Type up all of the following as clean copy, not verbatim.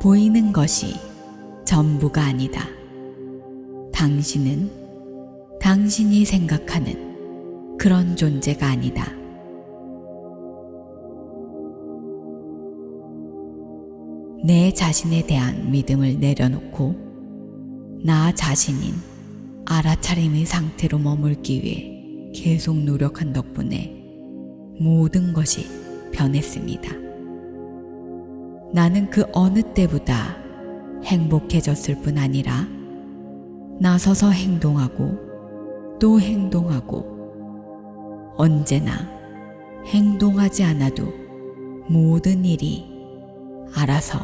보이는 것이 전부가 아니다. 당신은 당신이 생각하는 그런 존재가 아니다. 내 자신에 대한 믿음을 내려놓고 나 자신인 알아차림의 상태로 머물기 위해 계속 노력한 덕분에 모든 것이 변했습니다. 나는 그 어느 때보다 행복해졌을 뿐 아니라 나서서 행동하고 또 행동하고 언제나 행동하지 않아도 모든 일이 알아서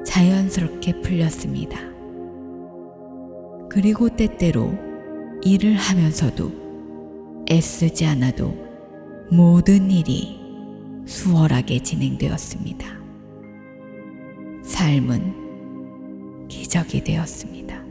자연스럽게 풀렸습니다. 그리고 때때로 일을 하면서도 애쓰지 않아도 모든 일이 수월하게 진행되었습니다. 삶은 기적이 되었습니다.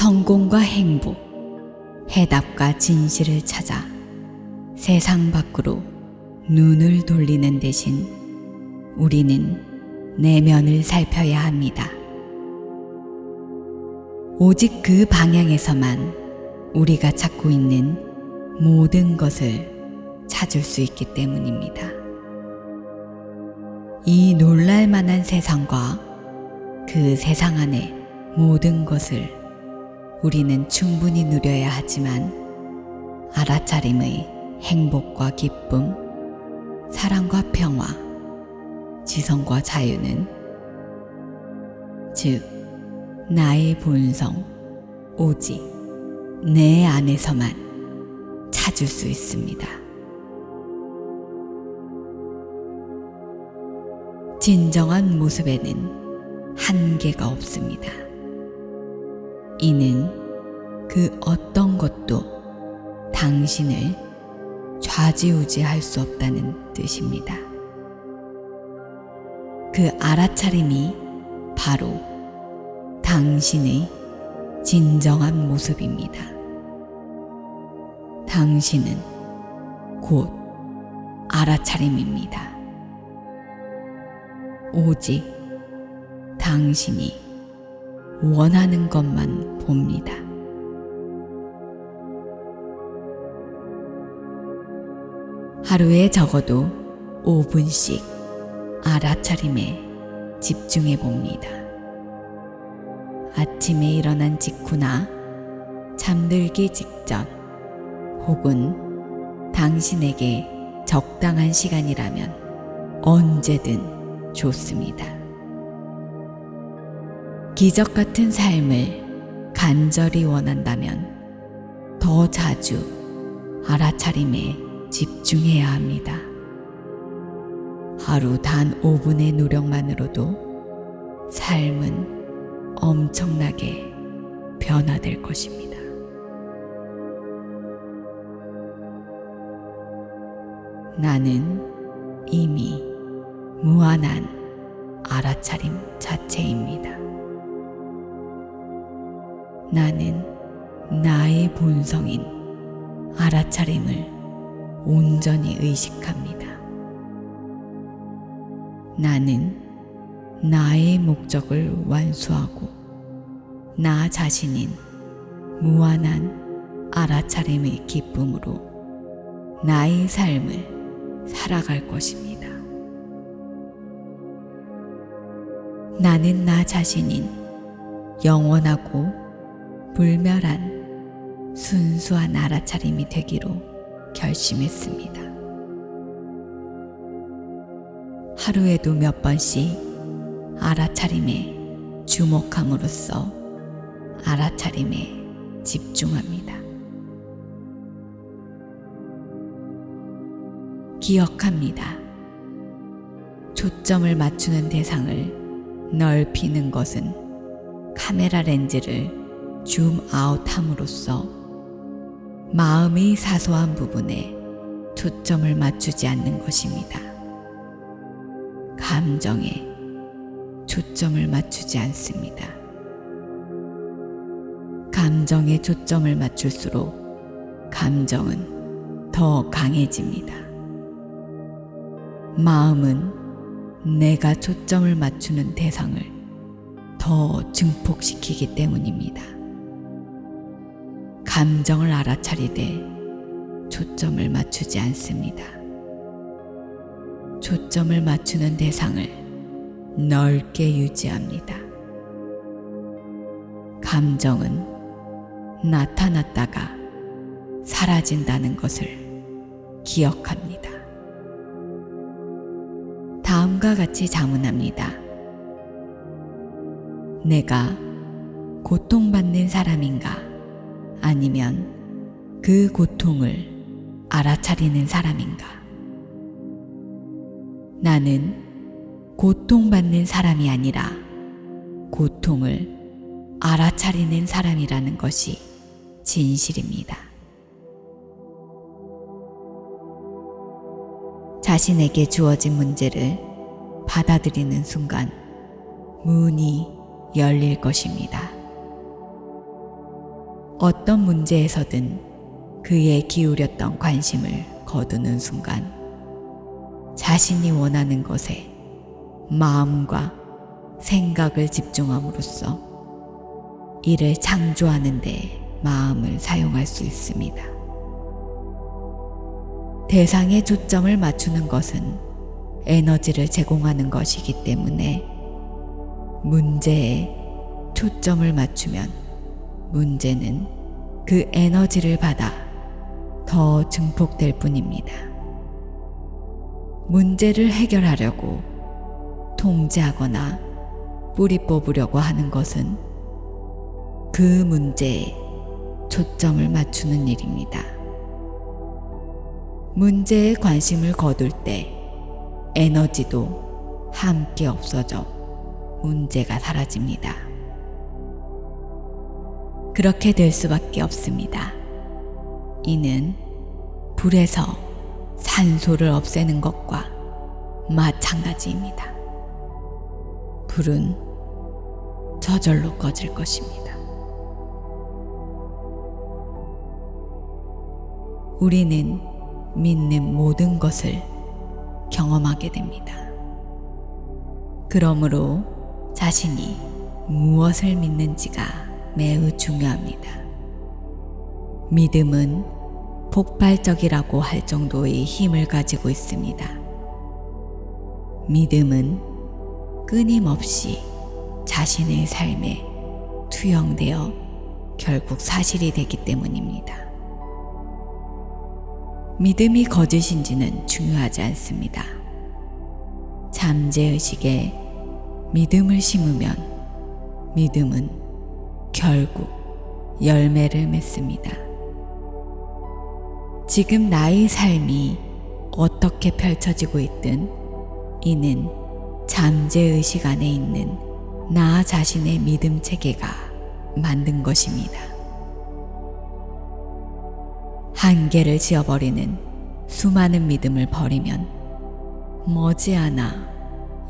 성공과 행복, 해답과 진실을 찾아 세상 밖으로 눈을 돌리는 대신 우리는 내면을 살펴야 합니다. 오직 그 방향에서만 우리가 찾고 있는 모든 것을 찾을 수 있기 때문입니다. 이 놀랄만한 세상과 그 세상 안의 모든 것을 우리는 충분히 누려야 하지만 알아차림의 행복과 기쁨, 사랑과 평화, 지성과 자유는 즉 나의 본성, 오직 내 안에서만 찾을 수 있습니다. 진정한 모습에는 한계가 없습니다. 이는 그 어떤 것도 당신을 좌지우지할 수 없다는 뜻입니다. 그 알아차림이 바로 당신의 진정한 모습입니다. 당신은 곧 알아차림입니다. 오직 당신이 원하는 것만 봅니다. 하루에 적어도 5분씩 알아차림에 집중해 봅니다. 아침에 일어난 직후나 잠들기 직전 혹은 당신에게 적당한 시간이라면 언제든 좋습니다. 기적 같은 삶을 간절히 원한다면 더 자주 알아차림에 집중해야 합니다. 하루 단 5분의 노력만으로도 삶은 엄청나게 변화될 것입니다. 나는 이미 무한한 알아차림 자체입니다. 나는 나의 본성인 알아차림을 온전히 의식합니다. 나는 나의 목적을 완수하고 나 자신인 무한한 알아차림의 기쁨으로 나의 삶을 살아갈 것입니다. 나는 나 자신인 영원하고 불멸한 순수한 알아차림이 되기로 결심했습니다. 하루에도 몇 번씩 알아차림에 주목함으로써 알아차림에 집중합니다. 기억합니다. 초점을 맞추는 대상을 넓히는 것은 카메라 렌즈를 줌아웃함으로써 마음의 사소한 부분에 초점을 맞추지 않는 것입니다. 감정에 초점을 맞추지 않습니다. 감정에 초점을 맞출수록 감정은 더 강해집니다. 마음은 내가 초점을 맞추는 대상을 더 증폭시키기 때문입니다. 감정을 알아차리되 초점을 맞추지 않습니다. 초점을 맞추는 대상을 넓게 유지합니다. 감정은 나타났다가 사라진다는 것을 기억합니다. 다음과 같이 자문합니다. 내가 고통받는 사람인가? 아니면 그 고통을 알아차리는 사람인가? 나는 고통받는 사람이 아니라 고통을 알아차리는 사람이라는 것이 진실입니다. 자신에게 주어진 문제를 받아들이는 순간 문이 열릴 것입니다. 어떤 문제에서든 그에 기울였던 관심을 거두는 순간 자신이 원하는 것에 마음과 생각을 집중함으로써 이를 창조하는 데 마음을 사용할 수 있습니다. 대상에 초점을 맞추는 것은 에너지를 제공하는 것이기 때문에 문제에 초점을 맞추면 문제는 그 에너지를 받아 더 증폭될 뿐입니다. 문제를 해결하려고 통제하거나 뿌리 뽑으려고 하는 것은 그 문제에 초점을 맞추는 일입니다. 문제에 관심을 거둘 때 에너지도 함께 없어져 문제가 사라집니다. 그렇게 될 수밖에 없습니다. 이는 불에서 산소를 없애는 것과 마찬가지입니다. 불은 저절로 꺼질 것입니다. 우리는 믿는 모든 것을 경험하게 됩니다. 그러므로 자신이 무엇을 믿는지가 매우 중요합니다. 믿음은 폭발적이라고 할 정도의 힘을 가지고 있습니다. 믿음은 끊임없이 자신의 삶에 투영되어 결국 사실이 되기 때문입니다. 믿음이 거짓인지는 중요하지 않습니다. 잠재의식에 믿음을 심으면 믿음은 결국 열매를 맺습니다. 지금 나의 삶이 어떻게 펼쳐지고 있든 이는 잠재의식 안에 있는 나 자신의 믿음 체계가 만든 것입니다. 한계를 지어버리는 수많은 믿음을 버리면 머지않아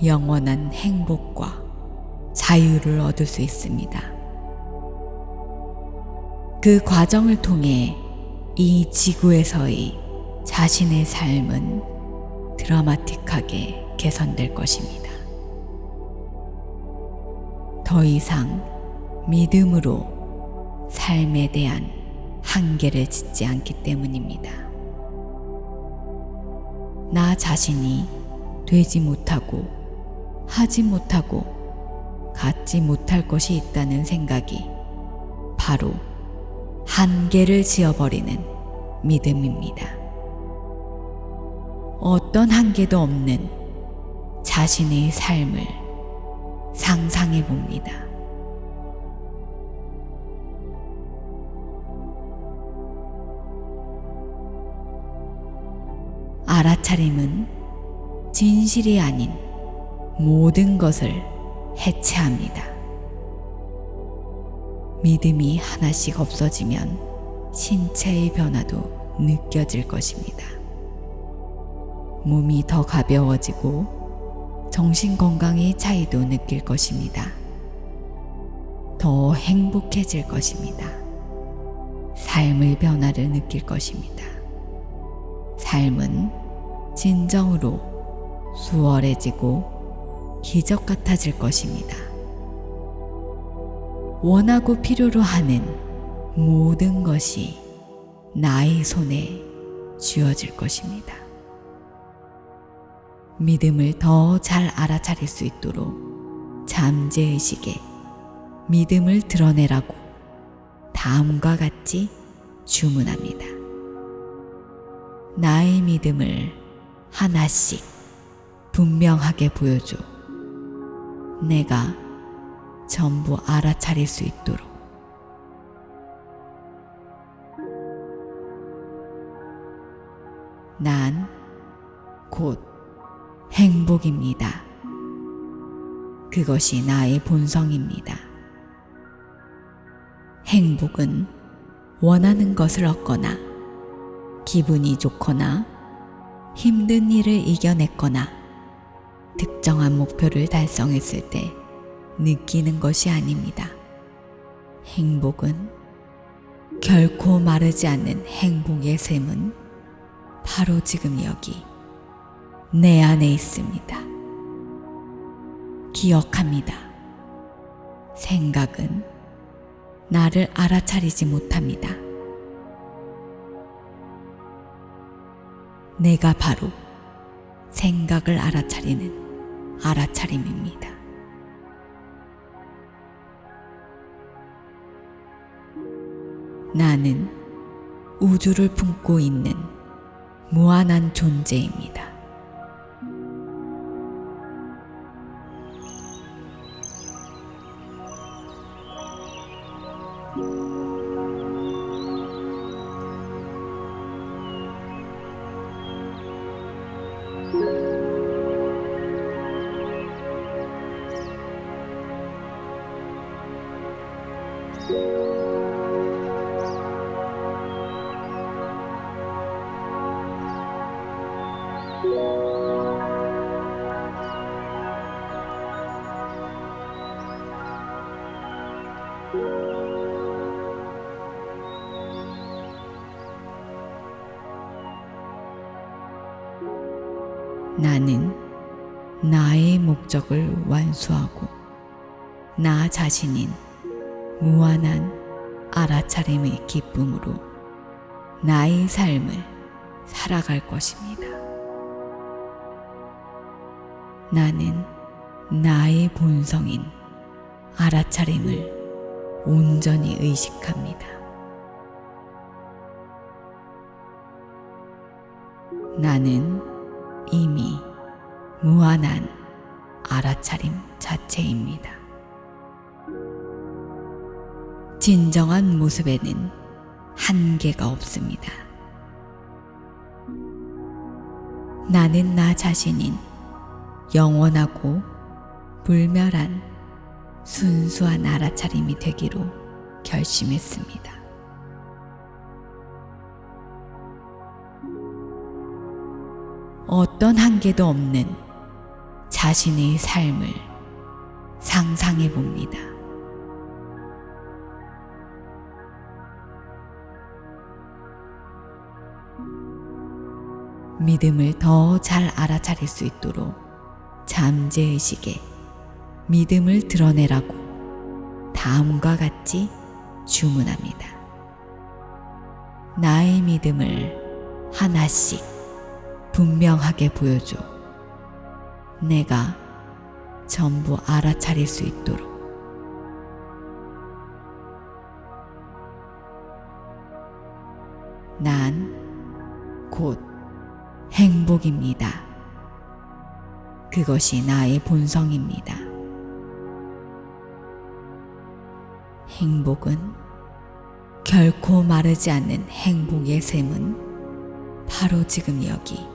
영원한 행복과 자유를 얻을 수 있습니다. 그 과정을 통해 이 지구에서의 자신의 삶은 드라마틱하게 개선될 것입니다. 더 이상 믿음으로 삶에 대한 한계를 짓지 않기 때문입니다. 나 자신이 되지 못하고 하지 못하고 갖지 못할 것이 있다는 생각이 바로 한계를 지어버리는 믿음입니다. 어떤 한계도 없는 자신의 삶을 상상해 봅니다. 알아차림은 진실이 아닌 모든 것을 해체합니다. 믿음이 하나씩 없어지면 신체의 변화도 느껴질 것입니다. 몸이 더 가벼워지고 정신 건강의 차이도 느낄 것입니다. 더 행복해질 것입니다. 삶의 변화를 느낄 것입니다. 삶은 진정으로 수월해지고 기적 같아질 것입니다. 원하고 필요로 하는 모든 것이 나의 손에 쥐어질 것입니다. 믿음을 더 잘 알아차릴 수 있도록 잠재의식에 믿음을 드러내라고 다음과 같이 주문합니다. 나의 믿음을 하나씩 분명하게 보여줘. 내가 전부 알아차릴 수 있도록. 난 곧 행복입니다. 그것이 나의 본성입니다. 행복은 원하는 것을 얻거나 기분이 좋거나 힘든 일을 이겨냈거나 특정한 목표를 달성했을 때 느끼는 것이 아닙니다. 행복은 결코 마르지 않는 행복의 샘은 바로 지금 여기 내 안에 있습니다. 기억합니다. 생각은 나를 알아차리지 못합니다. 내가 바로 생각을 알아차리는 알아차림입니다. 나는 우주를 품고 있는 무한한 존재입니다. 나는 나의 목적을 완수하고 나 자신인 무한한 알아차림의 기쁨으로 나의 삶을 살아갈 것입니다. 나는 나의 본성인 알아차림을 온전히 의식합니다. 나는 이미 무한한 알아차림 자체입니다. 진정한 모습에는 한계가 없습니다. 나는 나 자신인 영원하고 불멸한 순수한 알아차림이 되기로 결심했습니다. 어떤 한계도 없는 자신의 삶을 상상해 봅니다. 믿음을 더 잘 알아차릴 수 있도록 잠재의식에 믿음을 드러내라고 다음과 같이 주문합니다. 나의 믿음을 하나씩 분명하게 보여줘. 내가 전부 알아차릴 수 있도록. 난 곧 행복입니다. 그것이 나의 본성입니다. 행복은 결코 마르지 않는 행복의 샘은 바로 지금 여기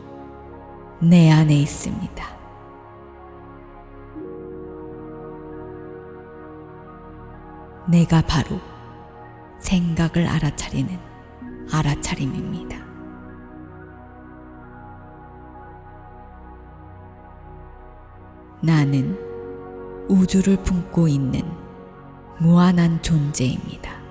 내 안에 있습니다. 내가 바로 생각을 알아차리는 알아차림입니다. 나는 우주를 품고 있는 무한한 존재입니다.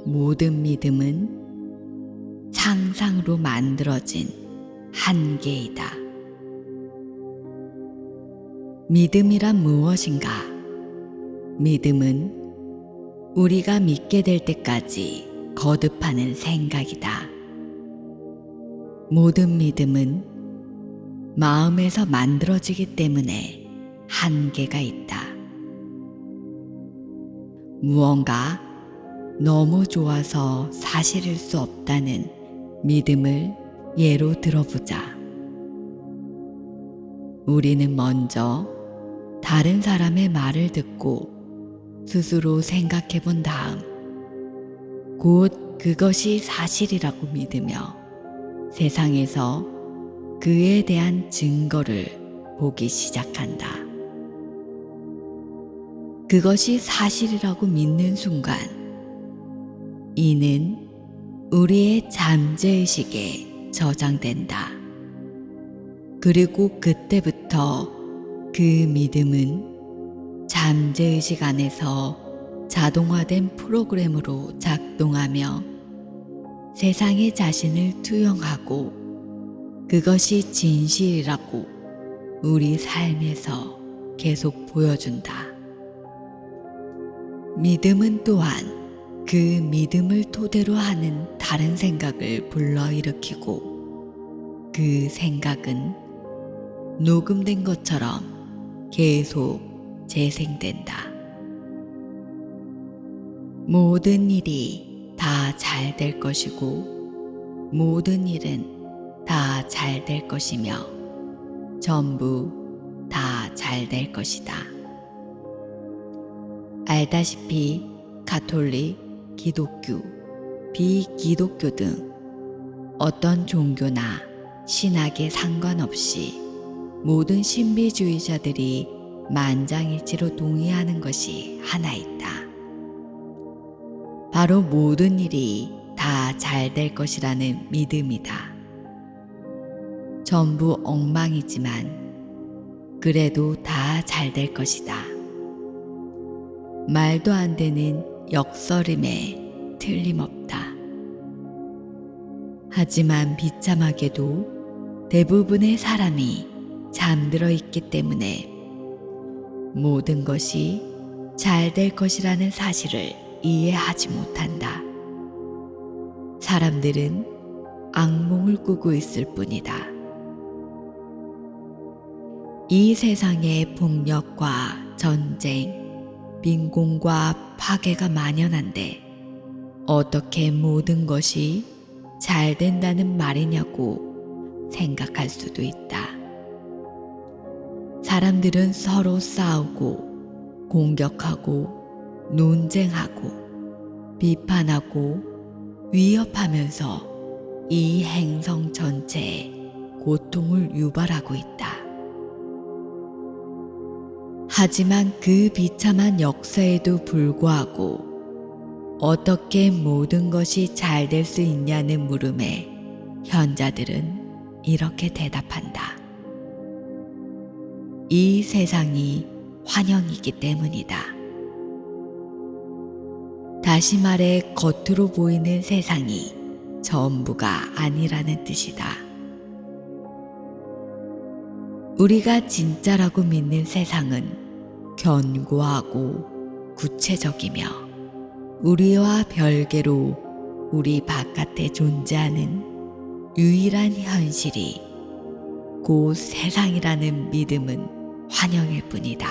모든 믿음은 상상으로 만들어진 한계이다. 믿음이란 무엇인가? 믿음은 우리가 믿게 될 때까지 거듭하는 생각이다. 모든 믿음은 마음에서 만들어지기 때문에 한계가 있다. 무언가 너무 좋아서 사실일 수 없다는 믿음을 예로 들어보자. 우리는 먼저 다른 사람의 말을 듣고 스스로 생각해 본 다음 곧 그것이 사실이라고 믿으며 세상에서 그에 대한 증거를 보기 시작한다. 그것이 사실이라고 믿는 순간 이는 우리의 잠재의식에 저장된다. 그리고 그때부터 그 믿음은 잠재의식 안에서 자동화된 프로그램으로 작동하며 세상에 자신을 투영하고 그것이 진실이라고 우리 삶에서 계속 보여준다. 믿음은 또한 그 믿음을 토대로 하는 다른 생각을 불러일으키고 그 생각은 녹음된 것처럼 계속 재생된다. 모든 일이 다 잘 될 것이고 모든 일은 다 잘 될 것이며 전부 다 잘 될 것이다. 알다시피 가톨릭, 기독교, 비기독교 등 어떤 종교나 신학에 상관없이 모든 신비주의자들이 만장일치로 동의하는 것이 하나 있다. 바로 모든 일이 다 잘 될 것이라는 믿음이다. 전부 엉망이지만 그래도 다 잘 될 것이다. 말도 안 되는 역설임에 틀림없다. 하지만 비참하게도 대부분의 사람이 잠들어 있기 때문에 모든 것이 잘 될 것이라는 사실을 이해하지 못한다. 사람들은 악몽을 꾸고 있을 뿐이다. 이 세상에 폭력과 전쟁, 빈곤과 파괴가 만연한데 어떻게 모든 것이 잘 된다는 말이냐고 생각할 수도 있다. 사람들은 서로 싸우고 공격하고 논쟁하고 비판하고 위협하면서 이 행성 전체에 고통을 유발하고 있다. 하지만 그 비참한 역사에도 불구하고 어떻게 모든 것이 잘 될 수 있냐는 물음에 현자들은 이렇게 대답한다. 이 세상이 환영이기 때문이다. 다시 말해 겉으로 보이는 세상이 전부가 아니라는 뜻이다. 우리가 진짜라고 믿는 세상은 견고하고 구체적이며 우리와 별개로 우리 바깥에 존재하는 유일한 현실이 곧 세상이라는 믿음은 환영일 뿐이다.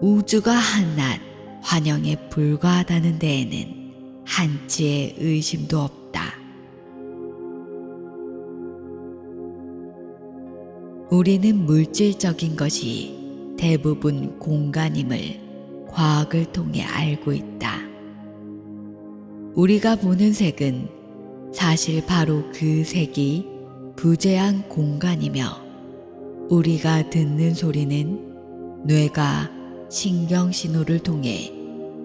우주가 한낱 환영에 불과하다는 데에는 한치의 의심도 없다. 우리는 물질적인 것이 대부분 공간임을 과학을 통해 알고 있다. 우리가 보는 색은 사실 바로 그 색이 부재한 공간이며 우리가 듣는 소리는 뇌가 신경신호를 통해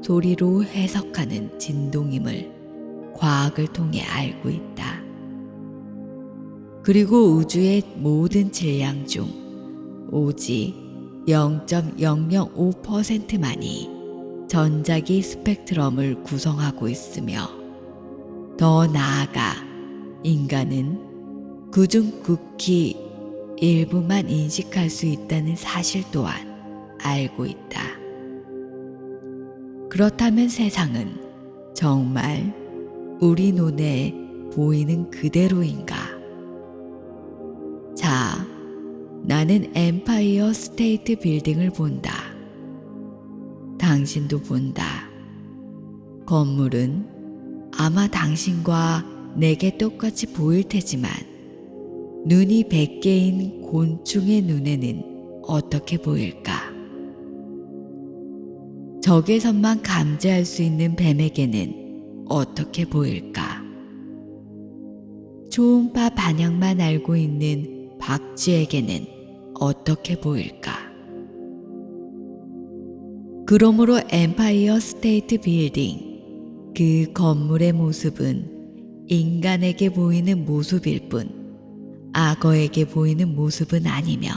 소리로 해석하는 진동임을 과학을 통해 알고 있다. 그리고 우주의 모든 질량 중 오직 0.005%만이 전자기 스펙트럼을 구성하고 있으며 더 나아가 인간은 그중 극히 일부만 인식할 수 있다는 사실 또한 알고 있다. 그렇다면 세상은 정말 우리 눈에 보이는 그대로인가? 자, 나는 엠파이어 스테이트 빌딩을 본다. 당신도 본다. 건물은 아마 당신과 내게 똑같이 보일 테지만 눈이 100개인 곤충의 눈에는 어떻게 보일까? 적외선만 감지할 수 있는 뱀에게는 어떻게 보일까? 초음파 반향만 알고 있는 박쥐에게는 어떻게 보일까? 그러므로 엠파이어 스테이트 빌딩, 그 건물의 모습은 인간에게 보이는 모습일 뿐 악어에게 보이는 모습은 아니며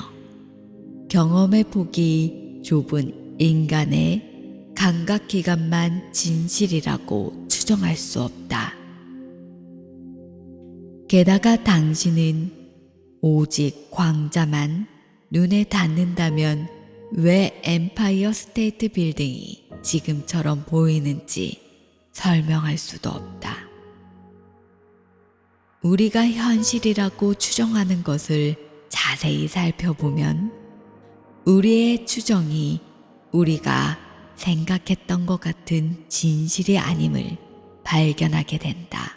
경험의 폭이 좁은 인간의 감각기관만 진실이라고 추정할 수 없다. 게다가 당신은 오직 광자만 눈에 닿는다면 왜 엠파이어 스테이트 빌딩이 지금처럼 보이는지 설명할 수도 없다. 우리가 현실이라고 추정하는 것을 자세히 살펴보면 우리의 추정이 우리가 생각했던 것 같은 진실이 아님을 발견하게 된다.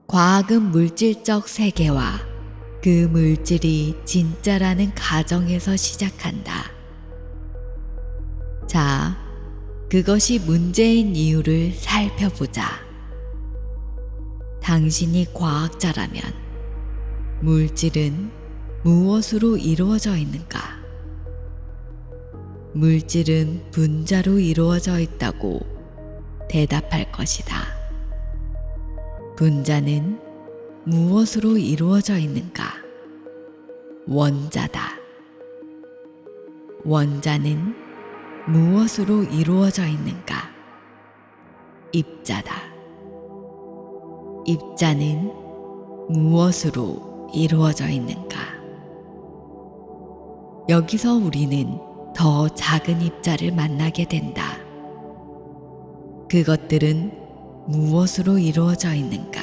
과학은 물질적 세계와 그 물질이 진짜라는 가정에서 시작한다. 자, 그것이 문제인 이유를 살펴보자. 당신이 과학자라면 물질은 무엇으로 이루어져 있는가? 물질은 분자로 이루어져 있다고 대답할 것이다. 분자는 무엇으로 이루어져 있는가? 원자다. 원자는 무엇으로 이루어져 있는가? 입자다. 입자는 무엇으로 이루어져 있는가? 여기서 우리는 더 작은 입자를 만나게 된다. 그것들은 무엇으로 이루어져 있는가?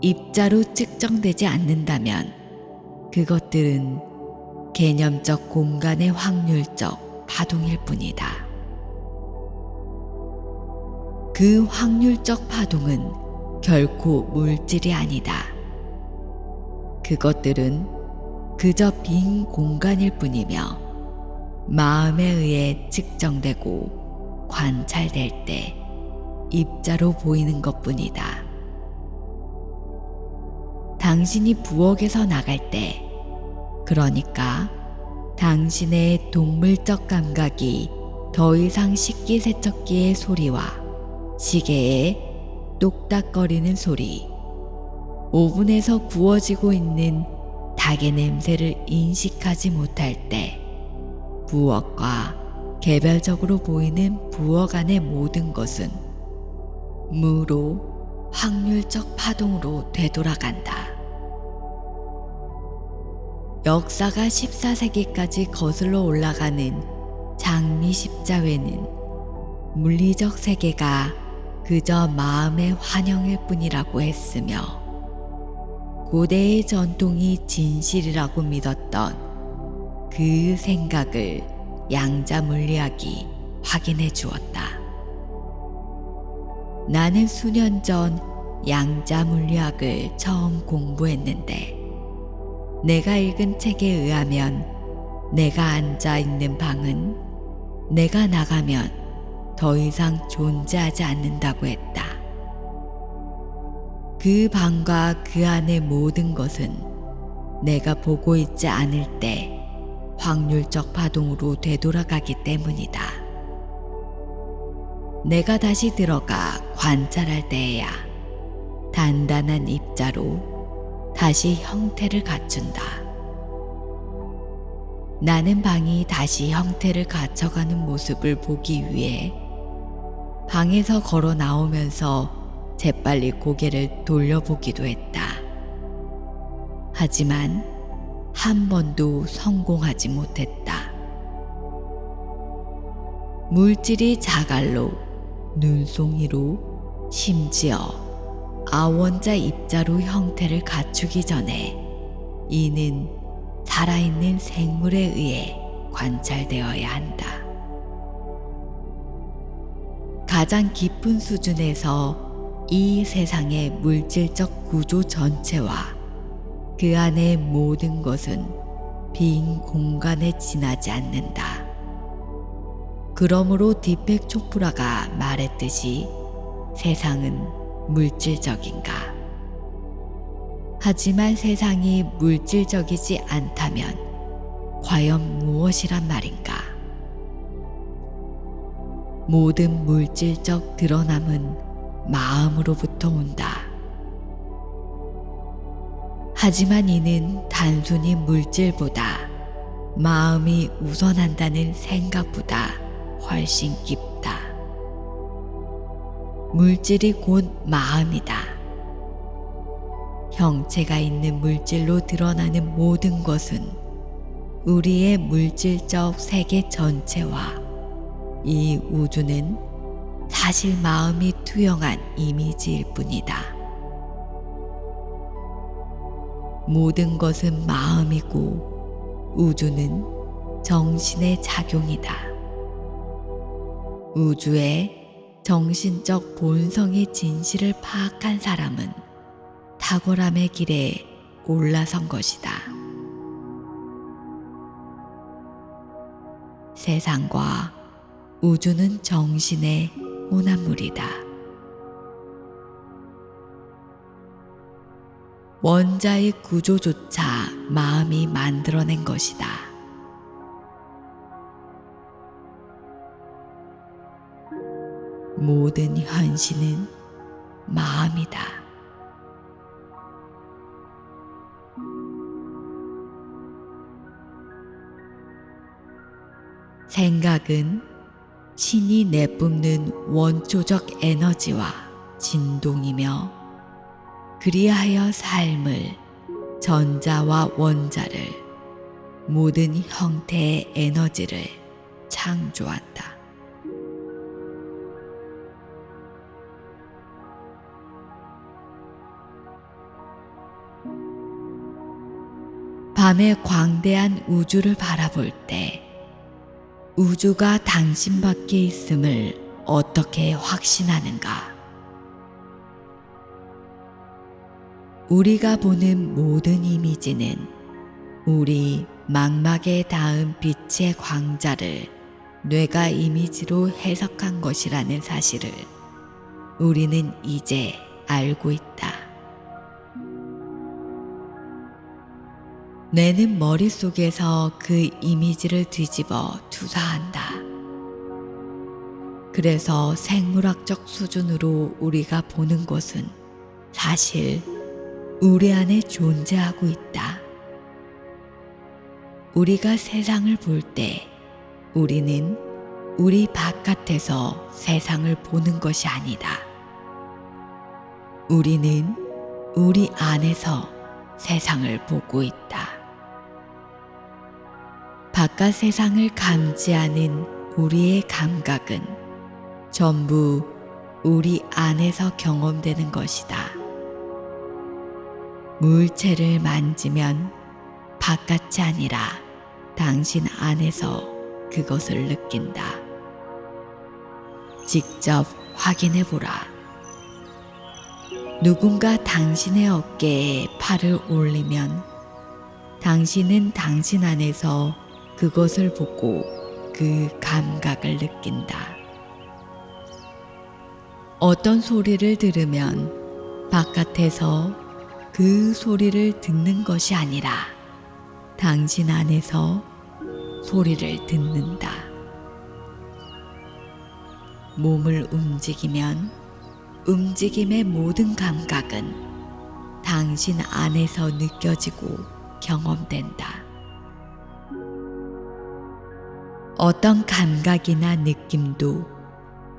입자로 측정되지 않는다면 그것들은 개념적 공간의 확률적 파동일 뿐이다. 그 확률적 파동은 결코 물질이 아니다. 그것들은 그저 빈 공간일 뿐이며 마음에 의해 측정되고 관찰될 때 입자로 보이는 것뿐이다. 당신이 부엌에서 나갈 때, 그러니까 당신의 동물적 감각이 더 이상 식기세척기의 소리와 시계의 똑딱거리는 소리, 오븐에서 구워지고 있는 닭의 냄새를 인식하지 못할 때 부엌과 개별적으로 보이는 부엌 안의 모든 것은 무로 확률적 파동으로 되돌아간다. 역사가 14세기까지 거슬러 올라가는 장미 십자회는 물리적 세계가 그저 마음의 환영일 뿐이라고 했으며 고대의 전통이 진실이라고 믿었던 그 생각을 양자 물리학이 확인해 주었다. 나는 수년 전 양자 물리학을 처음 공부했는데 내가 읽은 책에 의하면 내가 앉아 있는 방은 내가 나가면 더 이상 존재하지 않는다고 했다. 그 방과 그 안의 모든 것은 내가 보고 있지 않을 때 확률적 파동으로 되돌아가기 때문이다. 내가 다시 들어가 관찰할 때에야 단단한 입자로 다시 형태를 갖춘다. 나는 방이 다시 형태를 갖춰가는 모습을 보기 위해 방에서 걸어 나오면서 재빨리 고개를 돌려보기도 했다. 하지만 한 번도 성공하지 못했다. 물질이 자갈로, 눈송이로, 심지어 아원자 입자로 형태를 갖추기 전에 이는 살아있는 생물에 의해 관찰되어야 한다. 가장 깊은 수준에서 이 세상의 물질적 구조 전체와 그 안의 모든 것은 빈 공간에 지나지 않는다. 그러므로 디펙 초프라가 말했듯이 세상은 물질적인가? 하지만 세상이 물질적이지 않다면 과연 무엇이란 말인가? 모든 물질적 드러남은 마음으로부터 온다. 하지만 이는 단순히 물질보다 마음이 우선한다는 생각보다 훨씬 깊다. 물질이 곧 마음이다. 형체가 있는 물질로 드러나는 모든 것은 우리의 물질적 세계 전체와 이 우주는 사실 마음이 투영한 이미지일 뿐이다. 모든 것은 마음이고 우주는 정신의 작용이다. 우주의 정신적 본성의 진실을 파악한 사람은 탁월함의 길에 올라선 것이다. 세상과 우주는 정신의 혼합물이다. 원자의 구조조차 마음이 만들어낸 것이다. 모든 현실은 마음이다. 생각은 신이 내뿜는 원초적 에너지와 진동이며, 그리하여 삶을, 전자와 원자를, 모든 형태의 에너지를 창조한다. 밤의 광대한 우주를 바라볼 때 우주가 당신밖에 있음을 어떻게 확신하는가? 우리가 보는 모든 이미지는 우리 망막에 닿은 빛의 광자를 뇌가 이미지로 해석한 것이라는 사실을 우리는 이제 알고 있다. 뇌는 머릿속에서 그 이미지를 뒤집어 투사한다. 그래서 생물학적 수준으로 우리가 보는 것은 사실 우리 안에 존재하고 있다. 우리가 세상을 볼 때 우리는 우리 바깥에서 세상을 보는 것이 아니다. 우리는 우리 안에서 세상을 보고 있다. 바깥 세상을 감지하는 우리의 감각은 전부 우리 안에서 경험되는 것이다. 물체를 만지면 바깥이 아니라 당신 안에서 그것을 느낀다. 직접 확인해 보라. 누군가 당신의 어깨에 팔을 올리면 당신은 당신 안에서 그것을 보고 그 감각을 느낀다. 어떤 소리를 들으면 바깥에서 그 소리를 듣는 것이 아니라 당신 안에서 소리를 듣는다. 몸을 움직이면 움직임의 모든 감각은 당신 안에서 느껴지고 경험된다. 어떤 감각이나 느낌도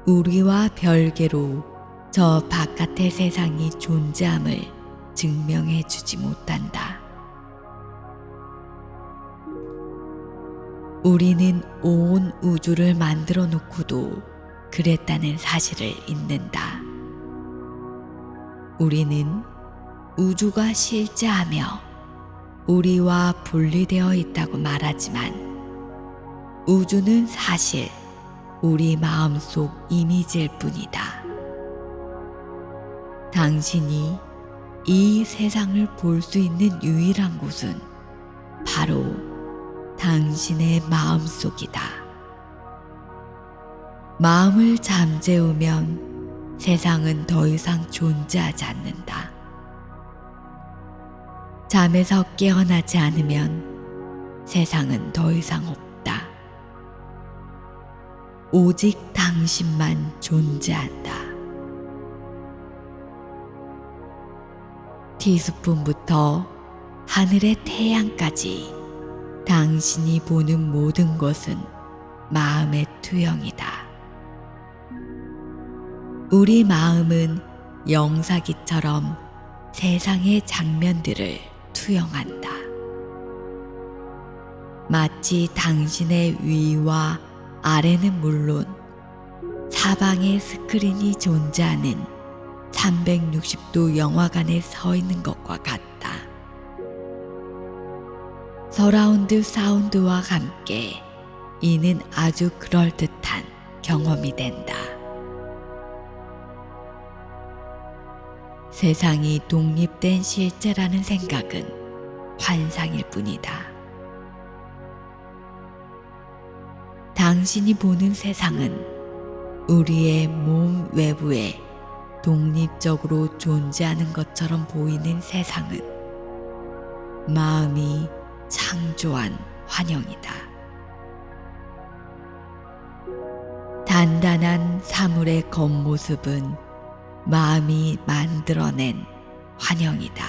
우리와 별개로 저 바깥의 세상이 존재함을 증명해 주지 못한다. 우리는 온 우주를 만들어 놓고도 그랬다는 사실을 잊는다. 우리는 우주가 실제하며 우리와 분리되어 있다고 말하지만 우주는 사실 우리 마음속 이미지일 뿐이다. 당신이 이 세상을 볼 수 있는 유일한 곳은 바로 당신의 마음속이다. 마음을 잠재우면 세상은 더 이상 존재하지 않는다. 잠에서 깨어나지 않으면 세상은 더 이상 없다. 오직 당신만 존재한다. 티스푼부터 하늘의 태양까지 당신이 보는 모든 것은 마음의 투영이다. 우리 마음은 영사기처럼 세상의 장면들을 투영한다. 마치 당신의 위와 아래는 물론 사방에 스크린이 존재하는 360도 영화관에 서 있는 것과 같다. 서라운드 사운드와 함께 이는 아주 그럴듯한 경험이 된다. 세상이 독립된 실제라는 생각은 환상일 뿐이다. 당신이 보는 세상은 우리의 몸 외부에 독립적으로 존재하는 것처럼 보이는 세상은 마음이 창조한 환영이다. 단단한 사물의 겉모습은 마음이 만들어낸 환영이다.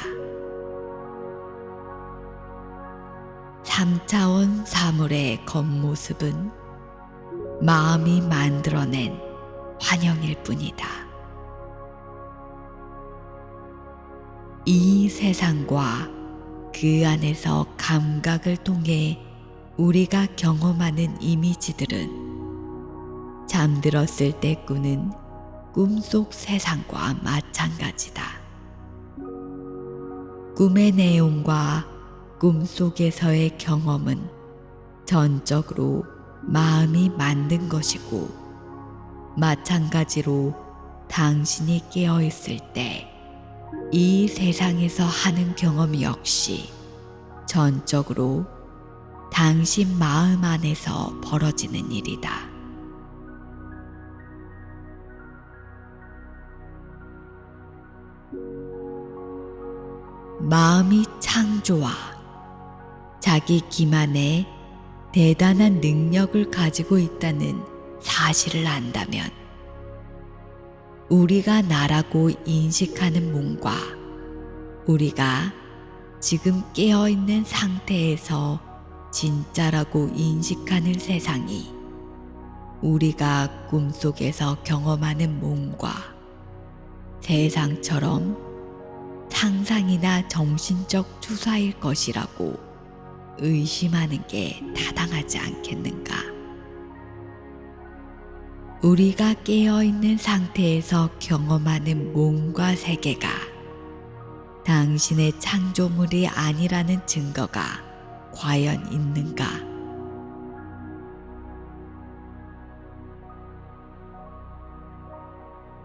3차원 사물의 겉모습은 마음이 만들어낸 환영일 뿐이다. 이 세상과 그 안에서 감각을 통해 우리가 경험하는 이미지들은 잠들었을 때 꾸는 꿈속 세상과 마찬가지다. 꿈의 내용과 꿈속에서의 경험은 전적으로 마음이 만든 것이고, 마찬가지로 당신이 깨어있을 때 이 세상에서 하는 경험 역시 전적으로 당신 마음 안에서 벌어지는 일이다. 마음이 창조와 자기 기만에 대단한 능력을 가지고 있다는 사실을 안다면 우리가 나라고 인식하는 몸과 우리가 지금 깨어있는 상태에서 진짜라고 인식하는 세상이 우리가 꿈속에서 경험하는 몸과 세상처럼 상상이나 정신적 추사일 것이라고 의심하는 게 타당하지 않겠는가? 우리가 깨어있는 상태에서 경험하는 몸과 세계가 당신의 창조물이 아니라는 증거가 과연 있는가?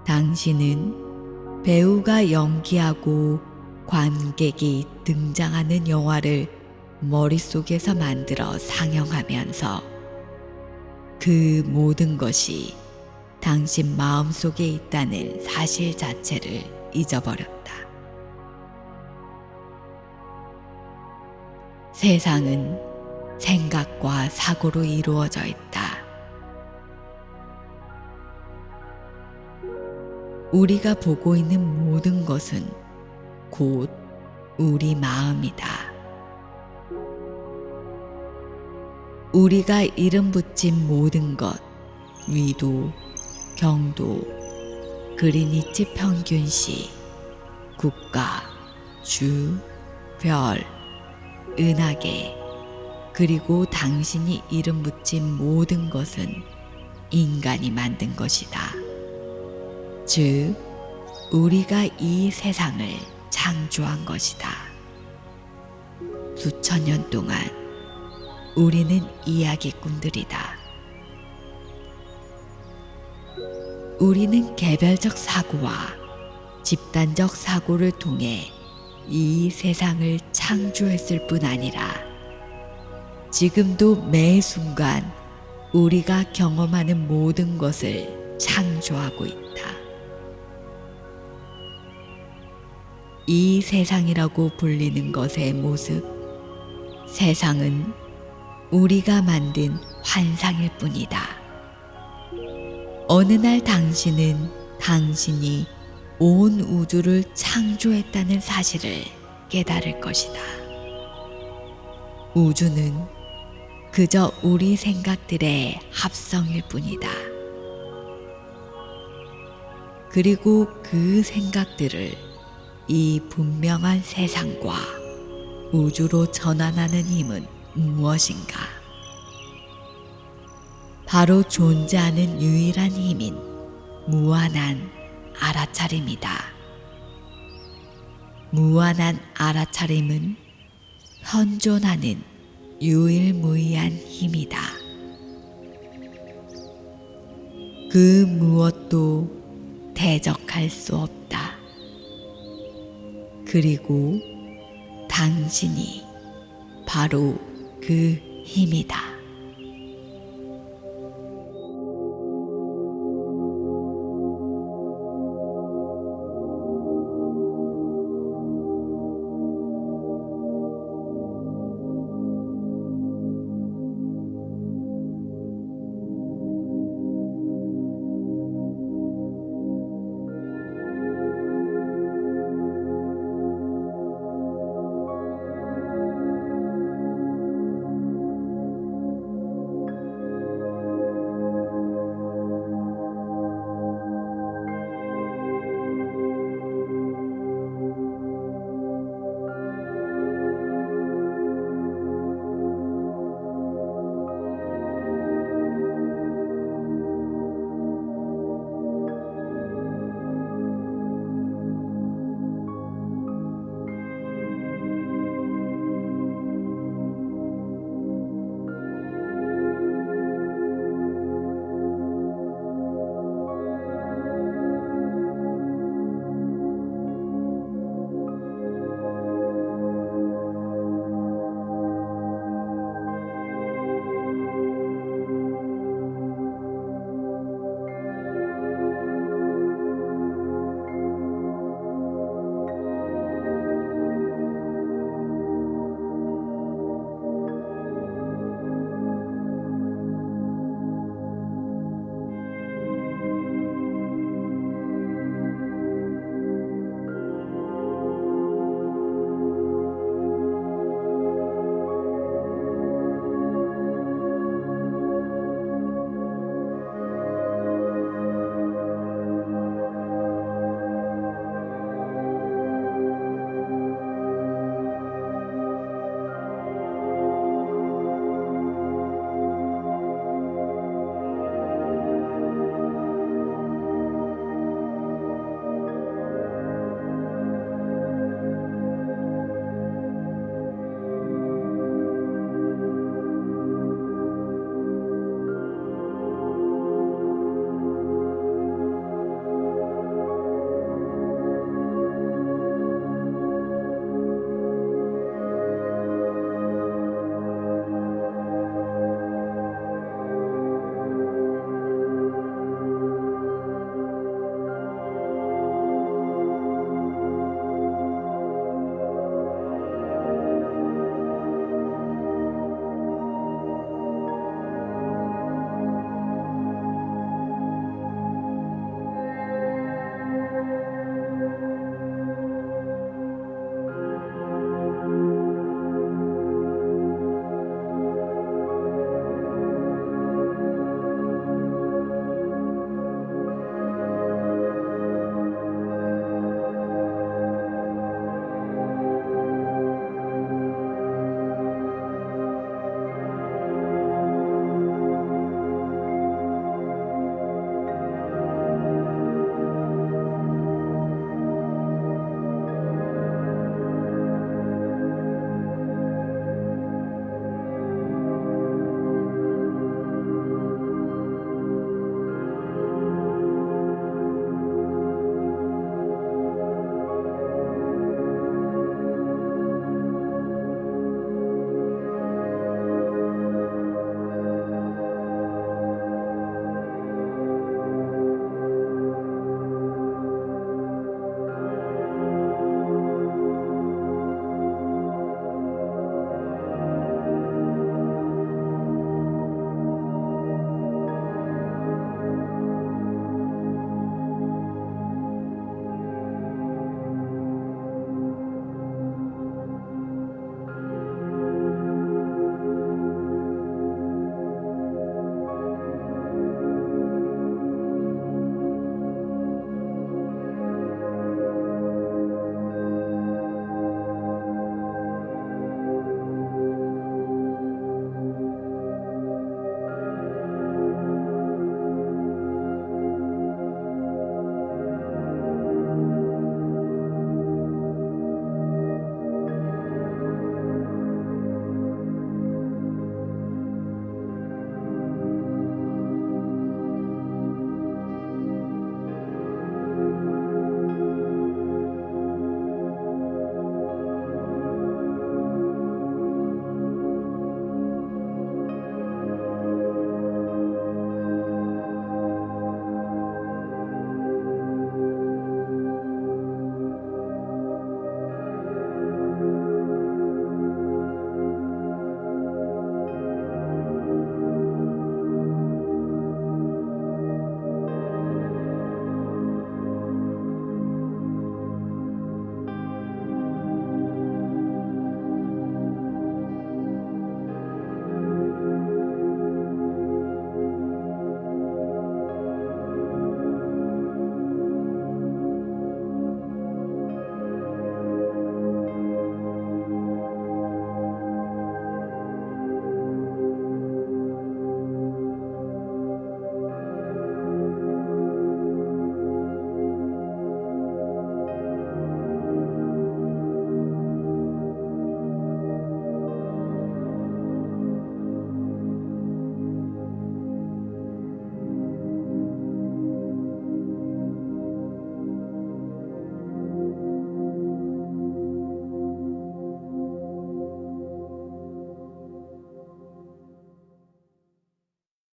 당신은 배우가 연기하고 관객이 등장하는 영화를 머릿속에서 만들어 상영하면서 그 모든 것이 당신 마음속에 있다는 사실 자체를 잊어버렸다. 세상은 생각과 사고로 이루어져 있다. 우리가 보고 있는 모든 것은 곧 우리 마음이다. 우리가 이름 붙인 모든 것, 위도, 경도, 그리니치 평균시, 국가, 주, 별, 은하계, 그리고 당신이 이름 붙인 모든 것은 인간이 만든 것이다. 즉, 우리가 이 세상을 창조한 것이다. 수천 년 동안 우리는 이야기꾼들이다. 우리는 개별적 사고와 집단적 사고를 통해 이 세상을 창조했을 뿐 아니라 지금도 매 순간 우리가 경험하는 모든 것을 창조하고 있다. 이 세상이라고 불리는 것의 모습, 세상은 우리가 만든 환상일 뿐이다. 어느 날 당신은 당신이 온 우주를 창조했다는 사실을 깨달을 것이다. 우주는 그저 우리 생각들의 합성일 뿐이다. 그리고 그 생각들을 이 분명한 세상과 우주로 전환하는 힘은 무엇인가? 바로 존재하는 유일한 힘인 무한한 알아차림이다. 무한한 알아차림은 현존하는 유일무이한 힘이다. 그 무엇도 대적할 수 없다. 그리고 당신이 바로 그 힘이다.